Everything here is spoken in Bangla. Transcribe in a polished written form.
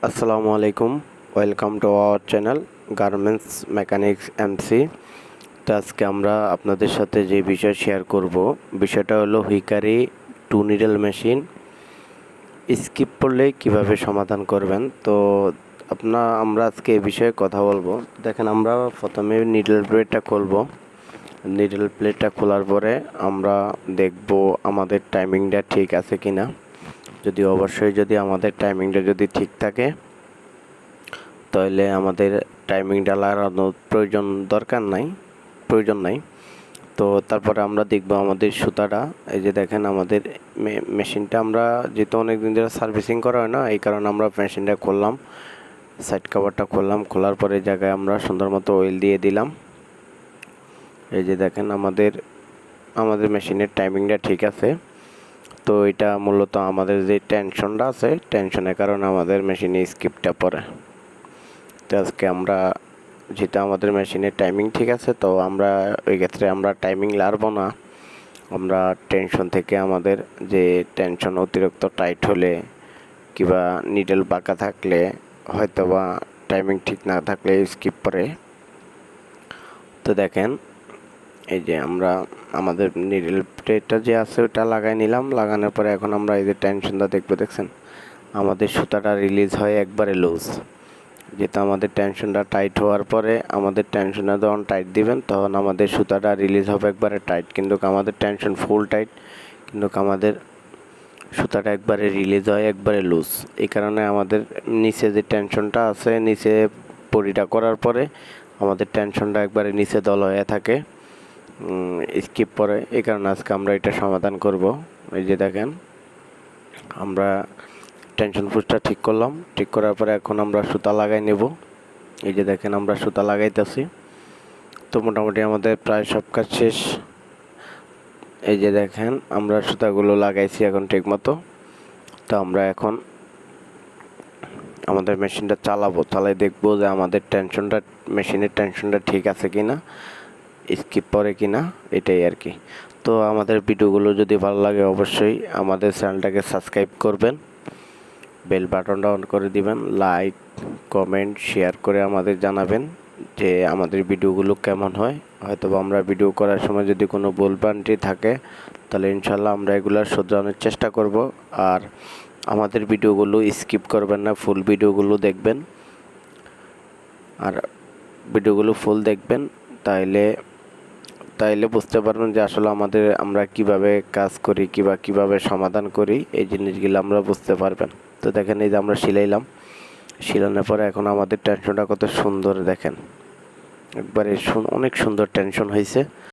আসসালামু আলাইকুম, welcome to our channel garments mechanics MC. তো আজকে আমরা আপনাদের সাথে যে বিষয় শেয়ার করব, বিষয়টা হলো হুইকারি টু নিডল মেশিন স্কিপ করলে কিভাবে সমাধান করবেন। তো আমরা আজকে এই বিষয়ে কথা বলবো। দেখেন, আমরা প্রথমে নিডল প্লেটটা খুলবো। নিডল প্লেটটা খোলার পরে আমরা দেখব আমাদের টাইমিংটা ঠিক আছে কিনা। যদি আমাদের টাইমিংটা যদি ঠিক থাকে, তাহলে আমাদের টাইমিংটা লাগানোর প্রয়োজন নাই। তো তারপরে আমরা দেখব আমাদের সুতাটা। এই যে দেখেন, আমাদের মেশিনটা আমরা যেহেতু অনেক দিন ধরে সার্ভিসিং করা হয় না, এই কারণে আমরা মেশিনটা খুললাম, সাইড কভারটা খুললাম। খোলার পরে জায়গায় আমরা সুন্দর মতো অয়েল দিয়ে দিলাম। এই যে দেখেন, আমাদের মেশিনের টাইমিংটা ঠিক আছে। তো এটা মূলত আমাদের যে টেনশনটা আছে, টেনশনের কারণে আমাদের মেশিনে স্কিপটা পড়ে। তো আজকে যেহেতু আমাদের মেশিনের টাইমিং ঠিক আছে, তো আমরা ওই ক্ষেত্রে আমরা টাইমিং লারবো না। আমরা টেনশন থেকে আমাদের যে টেনশন অতিরিক্ত টাইট হলে কিংবা নিডল বাঁকা থাকলে, হয়তো বা টাইমিং ঠিক না থাকলে স্কিপ করে। তো দেখেন, এই যে আমাদের নিডল প্লেটটা যে আছে ওটা লাগাই নিলাম। লাগানোর পরে এখন আমরা এই যে টেনশনটা দেখছেন, আমাদের সুতাটা রিলিজ হয় একবারে লুজ। যেহেতু আমাদের টেনশনটা টাইট হওয়ার পরে আমাদের টেনশনটা যখন টাইট দিবেন, তখন আমাদের সুতাটা রিলিজ হবে একবারে টাইট। কিন্তু আমাদের টেনশন ফুল টাইট, কিন্তু আমাদের সুতাটা একবারে রিলিজ হয় একবারে লুজ। এই কারণে আমাদের নিচে যে টেনশনটা আছে, নিচে পরিটা করার পরে আমাদের টেনশনটা একবারে নিচে দল হয়ে থাকে, স্কিপ পরে। এই কারণে আজকে আমরা এটা সমাধান করব। এই যে দেখেন, আমরা টেনশন পুশটা ঠিক করলাম। ঠিক করার পরে এখন আমরা সুতা লাগাই নেব। এই যে দেখেন, আমরা সুতা লাগাইতেছি। তো মোটামুটি আমাদের প্রায় সব কাজ শেষ। এই যে দেখেন, আমরা সুতাগুলো লাগাইছি এখন ঠিক মতো। তো আমরা এখন আমাদের মেশিনটা চালাই দেখবো যে আমাদের মেশিনের টেনশনটা ঠিক আছে কিনা, স্কিপ পরে কিনা, এটাই আর কি। তো আমাদের ভিডিওগুলো যদি ভালো লাগে, অবশ্যই আমাদের চ্যানেলটাকে সাবস্ক্রাইব করবেন, বেল বাটনটা অন করে দিবেন, লাইক কমেন্ট শেয়ার করে আমাদের জানাবেন যে আমাদের ভিডিওগুলো কেমন হয়। হয়তো আমরা ভিডিও করার সময় যদি কোনো ভুলভ্রান্তি থাকে, তাহলে ইনশাল্লাহ আমরা এগুলো শুধরানোর চেষ্টা করব। আর আমাদের ভিডিওগুলো স্কিপ করবেন না, ফুল ভিডিওগুলো দেখবেন। আর ভিডিওগুলো ফুল দেখবেন, তাইলে বুঝতে পারবেন যে আসলে আমরা কিভাবে কাজ করি কিভাবে সমাধান করি, এই জিনিসগুলো আমরা বুঝতে পারবেন। তো দেখেন, এই যে আমরা শিলানোর পরে এখন আমাদের টেনশনটা কত সুন্দর দেখেন, একবারে অনেক সুন্দর টেনশন হয়েছে।